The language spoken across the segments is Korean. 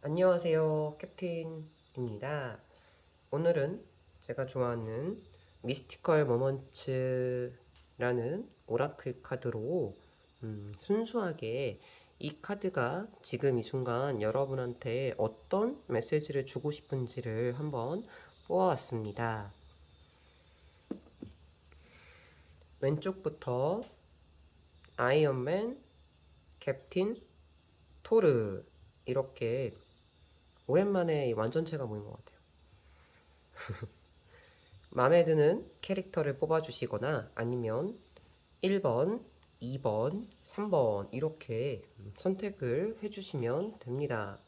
안녕하세요, 캡틴입니다. 오늘은 제가 좋아하는 미스티컬 모먼츠라는 오라클 카드로 순수하게 이 카드가 지금 이 순간 여러분한테 어떤 메시지를 주고 싶은지를 한번 뽑아왔습니다. 왼쪽부터 아이언맨, 캡틴, 토르 이렇게 오랜만에 완전체가 모인 것 같아요. 마음에 드는 캐릭터를 뽑아주시거나 아니면 1번, 2번, 3번 이렇게 선택을 해주시면 됩니다.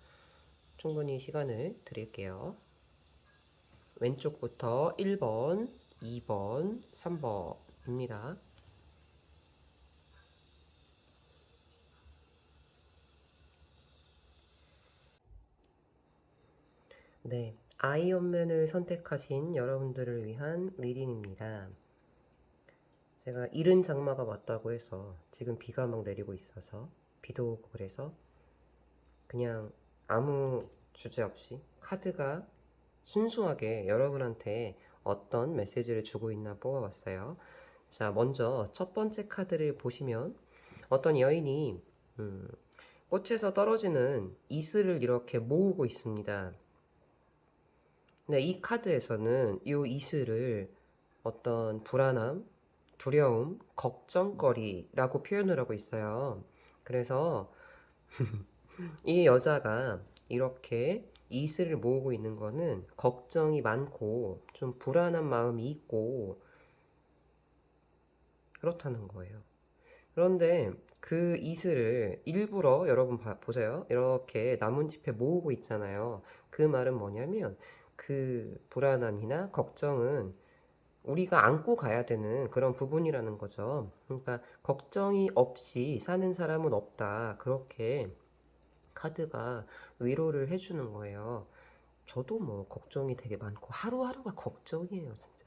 충분히 시간을 드릴게요. 왼쪽부터 1번, 2번, 3번입니다. 네, 아이언맨을 선택하신 여러분들을 위한 리딩입니다. 제가 이른 장마가 왔다고 해서 지금 비가 막 내리고 있어서 비도 오고 그래서 그냥 아무 주제 없이 카드가 순수하게 여러분한테 어떤 메시지를 주고 있나 뽑아봤어요. 자, 먼저 첫 번째 카드를 보시면 어떤 여인이 꽃에서 떨어지는 이슬을 이렇게 모으고 있습니다. 근데 이 카드에서는 이 이슬을 어떤 불안함, 두려움, 걱정거리라고 표현을 하고 있어요. 그래서 이 여자가 이렇게 이슬을 모으고 있는 거는 걱정이 많고 좀 불안한 마음이 있고 그렇다는 거예요. 그런데 그 이슬을 일부러 여러분 보세요. 이렇게 나뭇잎에 모으고 있잖아요. 그 말은 뭐냐면 그 불안함이나 걱정은 우리가 안고 가야 되는 그런 부분이라는 거죠. 그러니까 걱정이 없이 사는 사람은 없다. 그렇게 카드가 위로를 해주는 거예요. 저도 뭐 걱정이 되게 많고 하루하루가 걱정이에요, 진짜.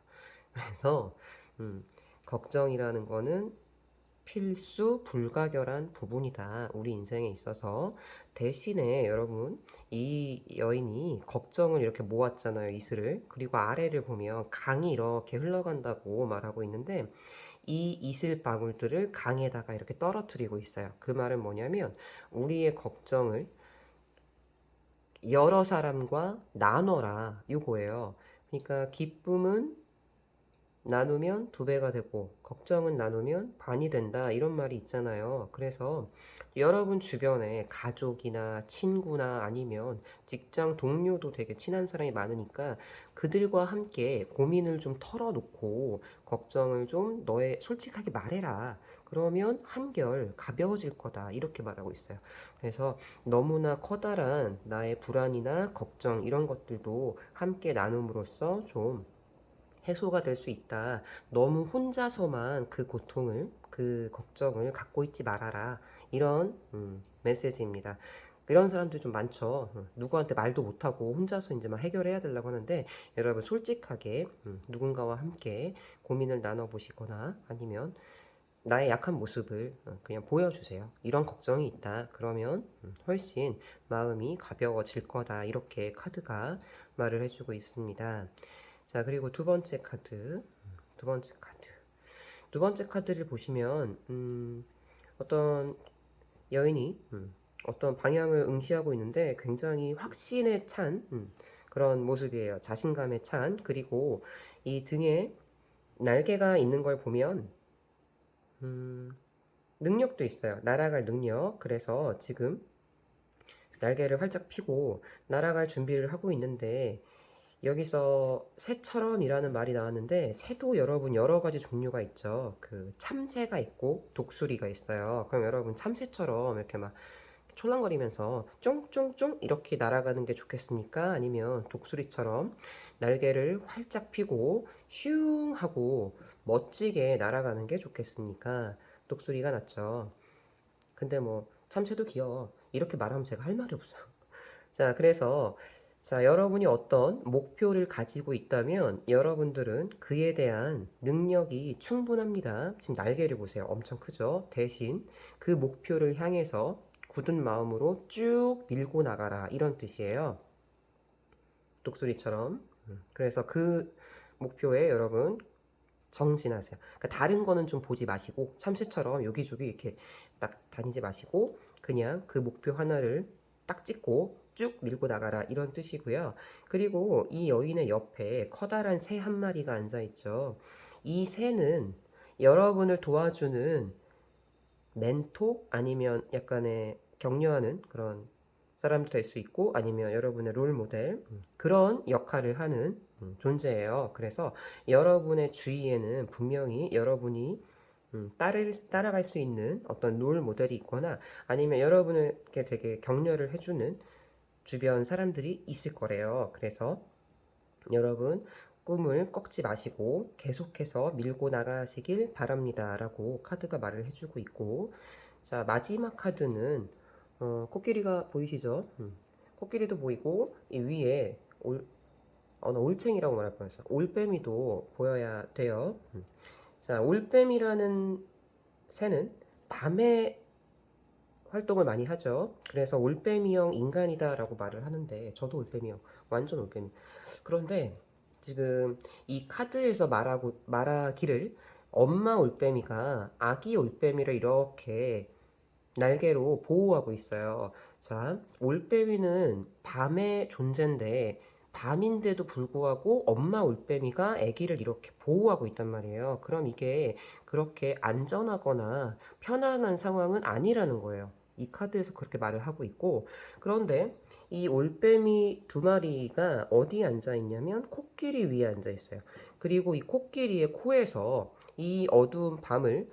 그래서 음, 걱정이라는 거는 필수 불가결한 부분이다. 우리 인생에 있어서. 대신에 여러분, 이 여인이 걱정을 이렇게 모았잖아요, 이슬을. 그리고 아래를 보면 강이 이렇게 흘러간다고 말하고 있는데 이 이슬 방울들을 강에다가 이렇게 떨어뜨리고 있어요. 그 말은 뭐냐면 우리의 걱정을 여러 사람과 나눠라. 요거예요. 그러니까 기쁨은 나누면 두 배가 되고 걱정은 나누면 반이 된다 이런 말이 있잖아요. 그래서 여러분 주변에 가족이나 친구나 아니면 직장 동료도 되게 친한 사람이 많으니까 그들과 함께 고민을 좀 털어놓고 걱정을 좀 너의 솔직하게 말해라. 그러면 한결 가벼워질 거다 이렇게 말하고 있어요. 그래서 너무나 커다란 나의 불안이나 걱정 이런 것들도 함께 나눔으로써 좀 해소가 될 수 있다. 너무 혼자서만 그 고통을, 그 걱정을 갖고 있지 말아라. 이런 메시지입니다. 이런 사람들 좀 많죠. 누구한테 말도 못하고 혼자서 이제 막 해결해야 되려고 하는데 여러분 솔직하게 누군가와 함께 고민을 나눠보시거나 아니면 나의 약한 모습을 그냥 보여주세요. 이런 걱정이 있다. 그러면 훨씬 마음이 가벼워질 거다. 이렇게 카드가 말을 해주고 있습니다. 자, 그리고 두 번째 카드. 두 번째 카드. 두 번째 카드를 보시면, 어떤 여인이, 어떤 방향을 응시하고 있는데 굉장히 확신에 찬, 그런 모습이에요. 자신감에 찬. 그리고 이 등에 날개가 있는 걸 보면, 능력도 있어요. 날아갈 능력. 그래서 지금 날개를 활짝 펴고 날아갈 준비를 하고 있는데, 여기서 새처럼이라는 말이 나왔는데 새도 여러분 여러 가지 종류가 있죠. 그 참새가 있고 독수리가 있어요. 그럼 여러분 참새처럼 이렇게 막 촐랑거리면서 쫑쫑쫑 이렇게 날아가는 게 좋겠습니까? 아니면 독수리처럼 날개를 활짝 펴고 슝 하고 멋지게 날아가는 게 좋겠습니까? 독수리가 낫죠. 근데 뭐 참새도 귀여워. 이렇게 말하면 제가 할 말이 없어요. 자, 그래서 자, 여러분이 어떤 목표를 가지고 있다면 여러분들은 그에 대한 능력이 충분합니다. 지금 날개를 보세요. 엄청 크죠? 대신 그 목표를 향해서 굳은 마음으로 쭉 밀고 나가라 이런 뜻이에요. 독수리처럼. 그래서 그 목표에 여러분 정진하세요. 그러니까 다른 거는 좀 보지 마시고 참새처럼 여기저기 이렇게 막 다니지 마시고 그냥 그 목표 하나를 딱 찍고 쭉 밀고 나가라 이런 뜻이고요. 그리고 이 여인의 옆에 커다란 새 한 마리가 앉아 있죠. 이 새는 여러분을 도와주는 멘토 아니면 약간의 격려하는 그런 사람도 될 수 있고 아니면 여러분의 롤 모델 그런 역할을 하는 존재예요. 그래서 여러분의 주위에는 분명히 여러분이 따라갈 수 있는 어떤 롤 모델이 있거나 아니면 여러분을 이렇게 되게 격려를 해주는 주변 사람들이 있을 거래요. 그래서 여러분 꿈을 꺾지 마시고 계속해서 밀고 나가시길 바랍니다. 라고 카드가 말을 해주고 있고 자 마지막 카드는 코끼리가 보이시죠? 코끼리도 보이고 이 위에 나 올챙이라고 말할 뻔했어. 올빼미도 보여야 돼요. 자 올빼미라는 새는 밤에 활동을 많이 하죠. 그래서 올빼미형 인간이다라고 말을 하는데 저도 올빼미형, 완전 올빼미. 그런데 지금 이 카드에서 말하기를 엄마 올빼미가 아기 올빼미를 이렇게 날개로 보호하고 있어요. 자, 올빼미는 밤의 존재인데 밤인데도 불구하고 엄마 올빼미가 아기를 이렇게 보호하고 있단 말이에요. 그럼 이게 그렇게 안전하거나 편안한 상황은 아니라는 거예요. 이 카드에서 그렇게 말을 하고 있고 그런데 이 올빼미 두 마리가 어디에 앉아 있냐면 코끼리 위에 앉아 있어요. 그리고 이 코끼리의 코에서 이 어두운 밤을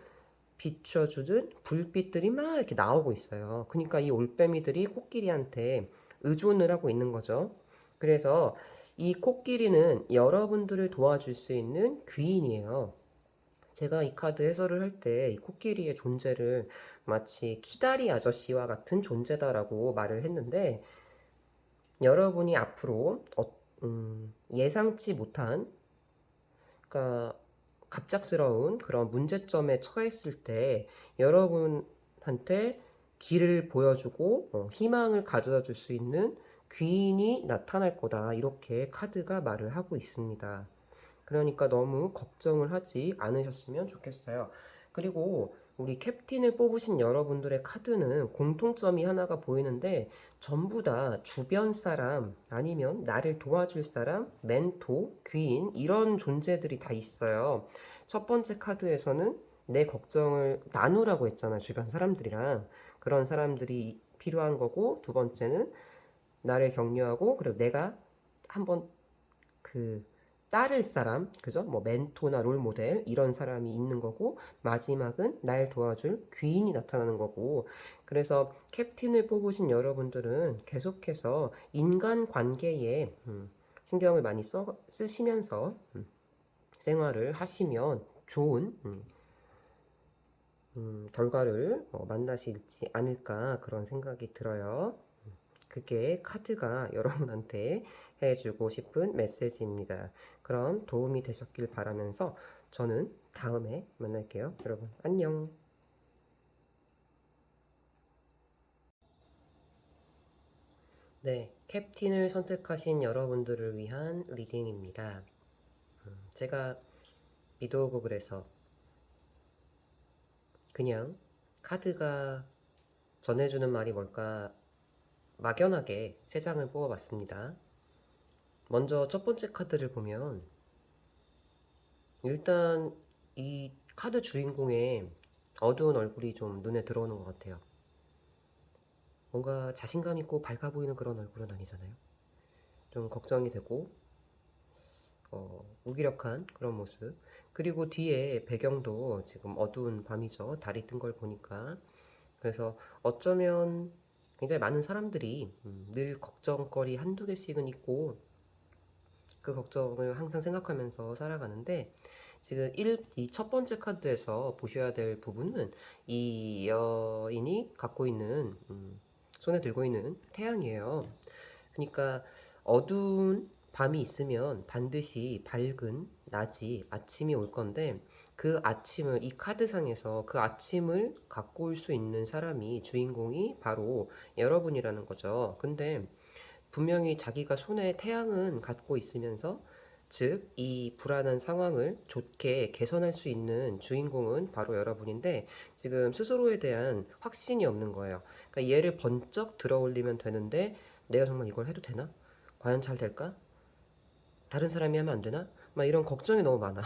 비춰주는 불빛들이 막 이렇게 나오고 있어요. 그러니까 이 올빼미들이 코끼리한테 의존을 하고 있는 거죠. 그래서 이 코끼리는 여러분들을 도와줄 수 있는 귀인이에요. 제가 이 카드 해설을 할 때 이 코끼리의 존재를 마치 키다리 아저씨와 같은 존재다라고 말을 했는데 여러분이 앞으로 예상치 못한 그러니까 갑작스러운 그런 문제점에 처했을 때 여러분한테 길을 보여주고 희망을 가져다 줄 수 있는 귀인이 나타날 거다. 이렇게 카드가 말을 하고 있습니다. 그러니까 너무 걱정을 하지 않으셨으면 좋겠어요. 그리고 우리 캡틴을 뽑으신 여러분들의 카드는 공통점이 하나가 보이는데 전부 다 주변 사람 아니면 나를 도와줄 사람, 멘토, 귀인 이런 존재들이 다 있어요. 첫 번째 카드에서는 내 걱정을 나누라고 했잖아, 주변 사람들이랑. 그런 사람들이 필요한 거고 두 번째는 나를 격려하고 그리고 내가 한번 그 따를 사람, 그죠? 뭐 멘토나 롤 모델 이런 사람이 있는 거고 마지막은 날 도와줄 귀인이 나타나는 거고 그래서 캡틴을 뽑으신 여러분들은 계속해서 인간 관계에 신경을 많이 쓰시면서 생활을 하시면 좋은 결과를 만나실지 않을까 그런 생각이 들어요. 그게 카드가 여러분한테 해주고 싶은 메시지입니다. 그럼 도움이 되셨길 바라면서 저는 다음에 만날게요. 여러분 안녕. 네, 캡틴을 선택하신 여러분들을 위한 리딩입니다. 제가 리드오고 그래서 그냥 카드가 전해주는 말이 뭘까 막연하게 세 장을 뽑아봤습니다. 먼저 첫 번째 카드를 보면 일단 이 카드 주인공의 어두운 얼굴이 좀 눈에 들어오는 것 같아요. 뭔가 자신감 있고 밝아 보이는 그런 얼굴은 아니잖아요. 좀 걱정이 되고 무기력한 그런 모습. 그리고 뒤에 배경도 지금 어두운 밤이죠. 달이 뜬 걸 보니까. 그래서 어쩌면 굉장히 많은 사람들이 늘 걱정거리 한두 개씩은 있고 그 걱정을 항상 생각하면서 살아가는데 지금 이 첫 번째 카드에서 보셔야 될 부분은 이 여인이 갖고 있는 손에 들고 있는 태양이에요. 그러니까 어두운 밤이 있으면 반드시 밝은 낮이 아침이 올 건데 그 아침을 이 카드상에서 그 아침을 갖고 올 수 있는 사람이 주인공이 바로 여러분이라는 거죠. 근데 분명히 자기가 손에 태양은 갖고 있으면서 즉 이 불안한 상황을 좋게 개선할 수 있는 주인공은 바로 여러분인데 지금 스스로에 대한 확신이 없는 거예요. 그러니까 얘를 번쩍 들어 올리면 되는데 내가 정말 이걸 해도 되나? 과연 잘 될까? 다른 사람이 하면 안 되나? 막 이런 걱정이 너무 많아.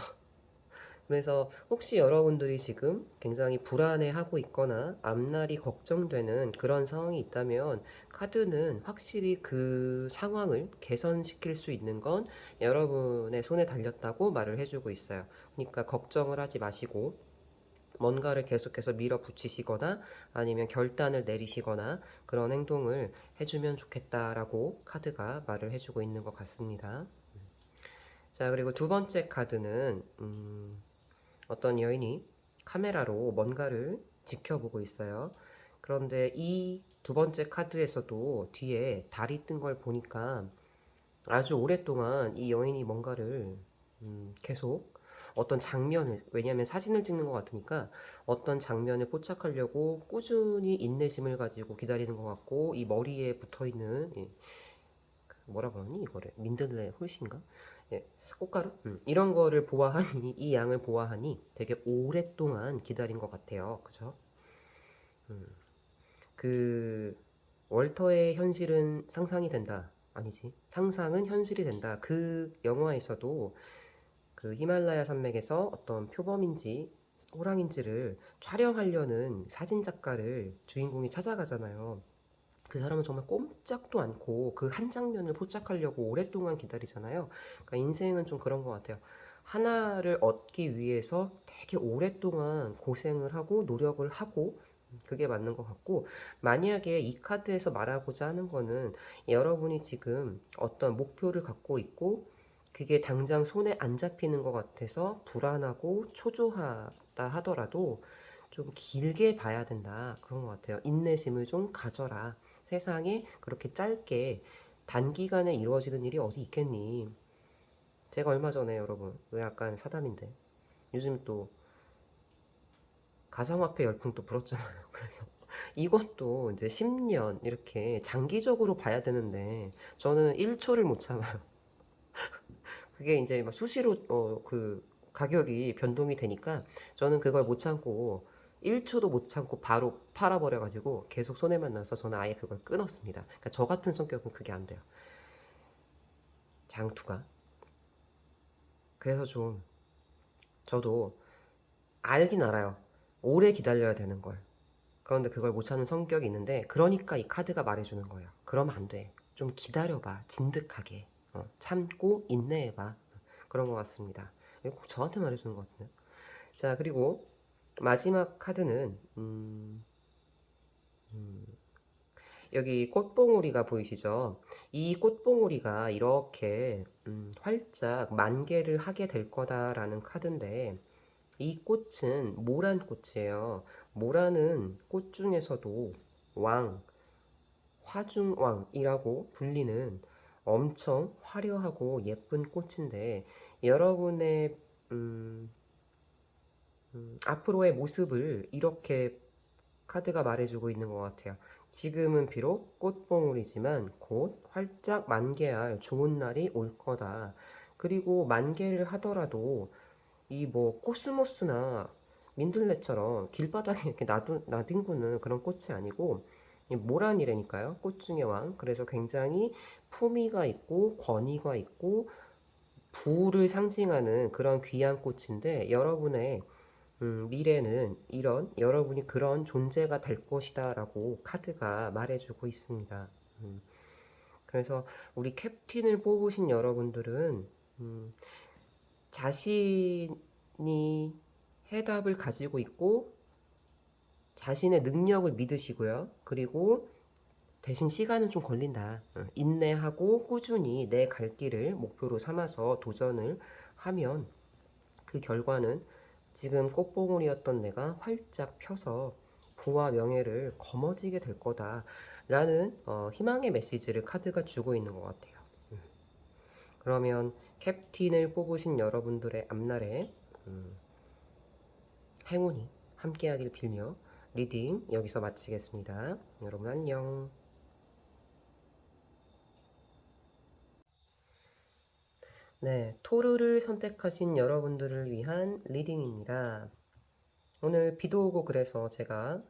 그래서 혹시 여러분들이 지금 굉장히 불안해하고 있거나 앞날이 걱정되는 그런 상황이 있다면 카드는 확실히 그 상황을 개선시킬 수 있는 건 여러분의 손에 달렸다고 말을 해주고 있어요. 그러니까 걱정을 하지 마시고 뭔가를 계속해서 밀어붙이시거나 아니면 결단을 내리시거나 그런 행동을 해주면 좋겠다라고 카드가 말을 해주고 있는 것 같습니다. 자, 그리고 두 번째 카드는 어떤 여인이 카메라로 뭔가를 지켜보고 있어요. 그런데 이 두 번째 카드에서도 뒤에 달이 뜬 걸 보니까 아주 오랫동안 이 여인이 뭔가를 계속 어떤 장면을, 왜냐하면 사진을 찍는 것 같으니까 어떤 장면을 포착하려고 꾸준히 인내심을 가지고 기다리는 것 같고, 이 머리에 붙어 있는 뭐라 그러니 이거를 민들레 홀씨인가? 예, 꽃가루? 이런 거를 보아하니 이 양을 보아하니 되게 오랫동안 기다린 것 같아요. 그죠? 음, 그 월터의 현실은 상상이 된다. 아니지. 상상은 현실이 된다. 그 영화에서도 그 히말라야 산맥에서 어떤 표범인지 호랑인지를 촬영하려는 사진 작가를 주인공이 찾아가잖아요. 그 사람은 정말 꼼짝도 않고 그 한 장면을 포착하려고 오랫동안 기다리잖아요. 그러니까 인생은 좀 그런 것 같아요. 하나를 얻기 위해서 되게 오랫동안 고생을 하고 노력을 하고 그게 맞는 것 같고, 만약에 이 카드에서 말하고자 하는 거는 여러분이 지금 어떤 목표를 갖고 있고 그게 당장 손에 안 잡히는 것 같아서 불안하고 초조하다 하더라도 좀 길게 봐야 된다. 그런 것 같아요. 인내심을 좀 가져라. 세상에 그렇게 짧게 단기간에 이루어지는 일이 어디 있겠니? 제가 얼마 전에 여러분, 약간 사담인데 요즘 또 가상화폐 열풍 또 불었잖아요. 그래서 이것도 이제 10년 이렇게 장기적으로 봐야 되는데 저는 1초를 못 참아요. 그게 이제 막 수시로 그 가격이 변동이 되니까 저는 그걸 못 참고 1초도 못 참고 바로 팔아버려가지고 계속 손해만 나서 저는 아예 그걸 끊었습니다. 그러니까 저 같은 성격은 그게 안 돼요. 장투가. 그래서 좀 저도 알긴 알아요. 오래 기다려야 되는 걸. 그런데 그걸 못 참는 성격이 있는데 그러니까 이 카드가 말해주는 거예요. 그러면 안 돼. 좀 기다려봐. 진득하게. 참고 인내해봐. 그런 것 같습니다. 이거 꼭 저한테 말해주는 것 같은데. 자, 그리고 마지막 카드는 음, 여기 꽃봉오리가 보이시죠? 이 꽃봉오리가 이렇게 활짝 만개를 하게 될 거다라는 카드인데 이 꽃은 모란 꽃이에요. 모란은 꽃 중에서도 왕, 화중왕이라고 불리는 엄청 화려하고 예쁜 꽃인데 여러분의 음, 앞으로의 모습을 이렇게 카드가 말해주고 있는 것 같아요. 지금은 비록 꽃봉오리지만 곧 활짝 만개할 좋은 날이 올 거다. 그리고 만개를 하더라도 이 뭐 코스모스나 민들레처럼 길바닥에 이렇게 나뒹구는 그런 꽃이 아니고 모란이라니까요. 꽃 중의 왕. 그래서 굉장히 품위가 있고 권위가 있고 부를 상징하는 그런 귀한 꽃인데 여러분의 미래는 이런 여러분이 그런 존재가 될 것이다라고 카드가 말해주고 있습니다. 음, 그래서 우리 캡틴을 뽑으신 여러분들은 음, 자신이 해답을 가지고 있고 자신의 능력을 믿으시고요. 그리고 대신 시간은 좀 걸린다. 인내하고 꾸준히 내 갈 길을 목표로 삼아서 도전을 하면 그 결과는 지금 꽃봉오리였던 내가 활짝 펴서 부와 명예를 거머쥐게 될 거다라는 희망의 메시지를 카드가 주고 있는 것 같아요. 그러면 캡틴을 뽑으신 여러분들의 앞날에 음, 행운이 함께하길 빌며 리딩 여기서 마치겠습니다. 여러분 안녕. 네, 토르를 선택하신 여러분들을 위한 리딩입니다. 오늘 비도 오고 그래서 제가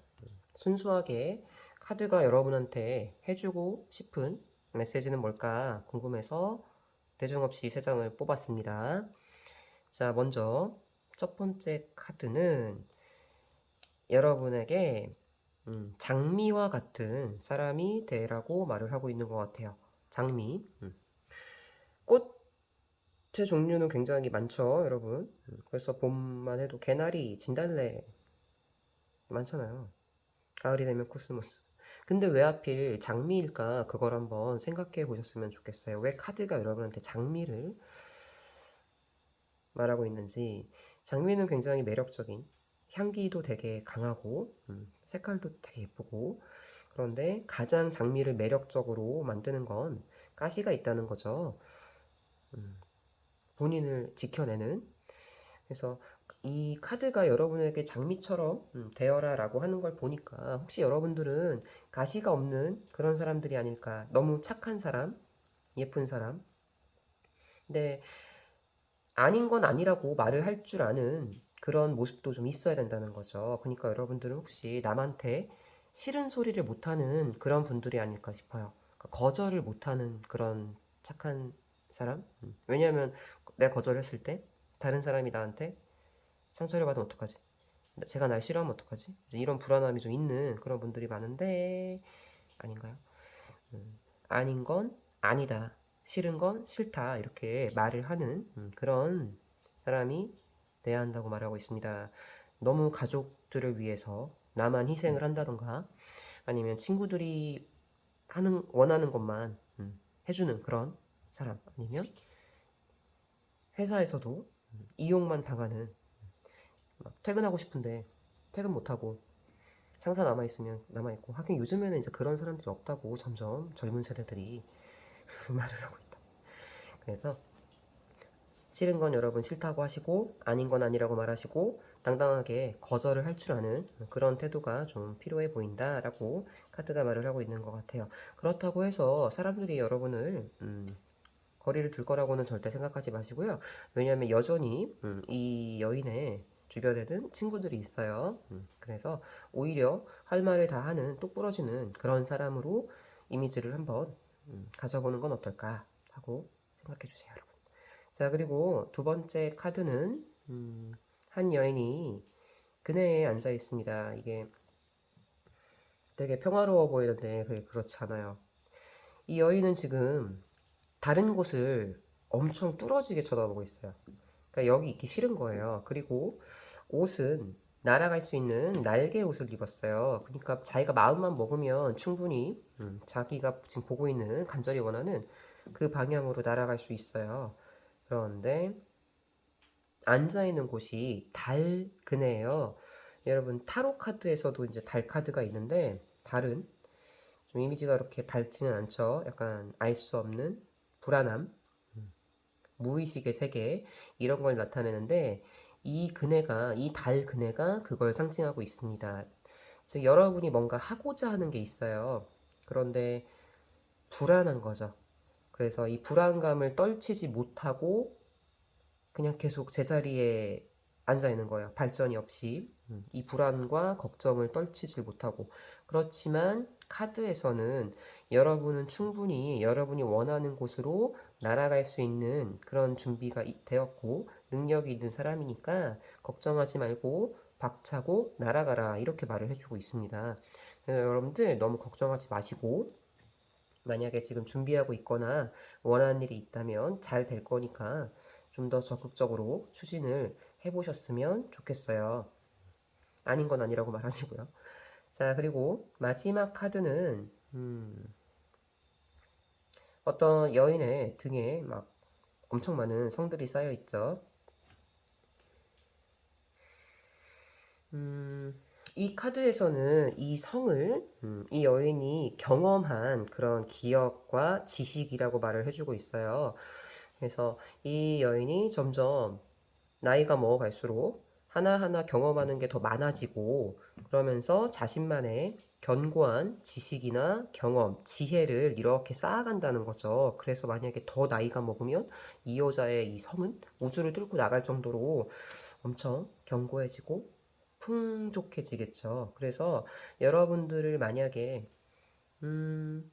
순수하게 카드가 여러분한테 해주고 싶은 메시지는 뭘까 궁금해서 대중없이 3장을 뽑았습니다. 자, 먼저 첫 번째 카드는 여러분에게 장미와 같은 사람이 되라고 말을 하고 있는 것 같아요. 장미. 꽃의 종류는 굉장히 많죠, 여러분. 그래서 봄만 해도 개나리, 진달래 많잖아요. 가을이 되면 코스모스. 근데 왜 하필 장미일까? 그걸 한번 생각해 보셨으면 좋겠어요. 왜 카드가 여러분한테 장미를 말하고 있는지. 장미는 굉장히 매력적인, 향기도 되게 강하고 색깔도 되게 예쁘고, 그런데 가장 장미를 매력적으로 만드는 건 가시가 있다는 거죠. 본인을 지켜내는. 그래서 이 카드가 여러분에게 장미처럼 되어라 라고 하는 걸 보니까 혹시 여러분들은 가시가 없는 그런 사람들이 아닐까. 너무 착한 사람, 예쁜 사람. 근데 아닌 건 아니라고 말을 할 줄 아는 그런 모습도 좀 있어야 된다는 거죠. 그러니까 여러분들은 혹시 남한테 싫은 소리를 못하는 그런 분들이 아닐까 싶어요. 그러니까 거절을 못하는 그런 착한 사람? 왜냐하면 내가 거절했을 때 다른 사람이 나한테 상처를 받으면 어떡하지? 제가 날 싫어하면 어떡하지? 이런 불안함이 좀 있는 그런 분들이 많은데 아닌가요? 아닌 건 아니다. 싫은 건 싫다. 이렇게 말을 하는 그런 사람이 돼야 한다고 말하고 있습니다. 너무 가족들을 위해서 나만 희생을 한다던가 아니면 친구들이 원하는 것만 해주는 그런 사람 아니면 회사에서도 이용만 당하는 막 퇴근하고 싶은데 퇴근 못하고 상사 남아있으면 남아있고 하긴 요즘에는 이제 그런 사람들이 없다고 점점 젊은 세대들이 말을 하고 있다. 그래서 싫은 건 여러분 싫다고 하시고 아닌 건 아니라고 말하시고 당당하게 거절을 할 줄 아는 그런 태도가 좀 필요해 보인다라고 카드가 말을 하고 있는 것 같아요. 그렇다고 해서 사람들이 여러분을 거리를 둘 거라고는 절대 생각하지 마시고요. 왜냐하면 여전히 이 여인의 주변에는 친구들이 있어요. 그래서 오히려 할 말을 다 하는 똑부러지는 그런 사람으로 이미지를 한번 가져보는 건 어떨까 하고 생각해 주세요, 여러분. 자, 그리고 두 번째 카드는 한 여인이 그네에 앉아 있습니다. 이게 되게 평화로워 보이는데 그게 그렇지 않아요. 이 여인은 지금 다른 곳을 엄청 뚫어지게 쳐다보고 있어요. 그러니까 여기 있기 싫은 거예요. 그리고 옷은 날아갈 수 있는 날개 옷을 입었어요. 그러니까 자기가 마음만 먹으면 충분히 자기가 지금 보고 있는 간절히 원하는 그 방향으로 날아갈 수 있어요. 그런데 앉아 있는 곳이 달 그네예요. 여러분 타로 카드에서도 이제 달 카드가 있는데 달은 좀 이미지가 그렇게 밝지는 않죠. 약간 알 수 없는 불안함, 무의식의 세계 이런 걸 나타내는데 이 달 그네가 그걸 상징하고 있습니다. 즉 여러분이 뭔가 하고자 하는 게 있어요. 그런데 불안한 거죠. 그래서 이 불안감을 떨치지 못하고 그냥 계속 제자리에 앉아 있는 거예요. 발전이 없이. 이 불안과 걱정을 떨치질 못하고. 그렇지만 카드에서는 여러분은 충분히 여러분이 원하는 곳으로 날아갈 수 있는 그런 준비가 되었고 능력이 있는 사람이니까 걱정하지 말고 박차고 날아가라 이렇게 말을 해주고 있습니다. 여러분들 너무 걱정하지 마시고 만약에 지금 준비하고 있거나 원하는 일이 있다면 잘 될 거니까 좀 더 적극적으로 추진을 해보셨으면 좋겠어요. 아닌 건 아니라고 말하시고요. 자, 그리고 마지막 카드는 어떤 여인의 등에 막 엄청 많은 성들이 쌓여 있죠. 이 카드에서는 이 성을 이 여인이 경험한 그런 기억과 지식이라고 말을 해주고 있어요. 그래서 이 여인이 점점 나이가 먹어갈수록 하나하나 경험하는 게 더 많아지고 그러면서 자신만의 견고한 지식이나 경험, 지혜를 이렇게 쌓아간다는 거죠. 그래서 만약에 더 나이가 먹으면 이 여자의 이 성은 우주를 뚫고 나갈 정도로 엄청 견고해지고 풍족해지겠죠. 그래서 여러분들을 만약에 음,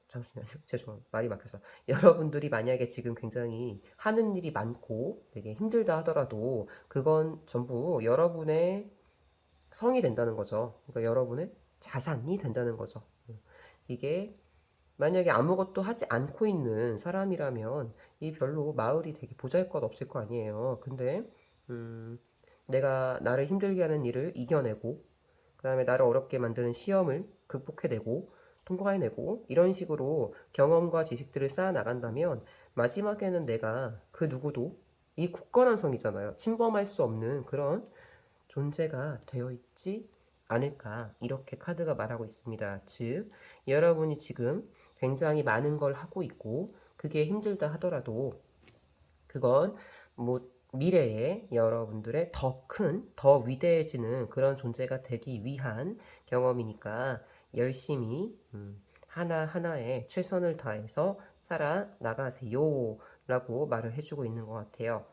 잠시만요. 죄송합니다. 말이 막혀서. 여러분들이 만약에 지금 굉장히 하는 일이 많고 되게 힘들다 하더라도 그건 전부 여러분의 성이 된다는 거죠. 그러니까 여러분의 자산이 된다는 거죠. 이게 만약에 아무것도 하지 않고 있는 사람이라면 이 별로 마을이 되게 보잘것 없을 거 아니에요. 근데 음, 내가 나를 힘들게 하는 일을 이겨내고 그 다음에 나를 어렵게 만드는 시험을 극복해내고 통과해내고 이런 식으로 경험과 지식들을 쌓아 나간다면 마지막에는 내가 그 누구도 이 굳건한 성이잖아요. 침범할 수 없는 그런 존재가 되어 있지 않을까 이렇게 카드가 말하고 있습니다. 즉 여러분이 지금 굉장히 많은 걸 하고 있고 그게 힘들다 하더라도 그건 뭐 미래에 여러분들의 더 큰, 더 위대해지는 그런 존재가 되기 위한 경험이니까 열심히 하나하나에 최선을 다해서 살아나가세요 라고 말을 해주고 있는 것 같아요.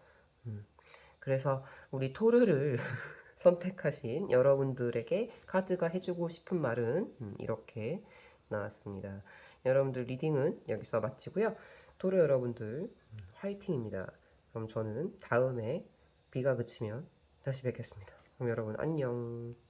그래서 우리 토르를 선택하신 여러분들에게 카드가 해주고 싶은 말은 이렇게 나왔습니다. 여러분들 리딩은 여기서 마치고요. 토르 여러분들 화이팅입니다. 그럼 저는 다음에 비가 그치면 다시 뵙겠습니다. 그럼 여러분 안녕.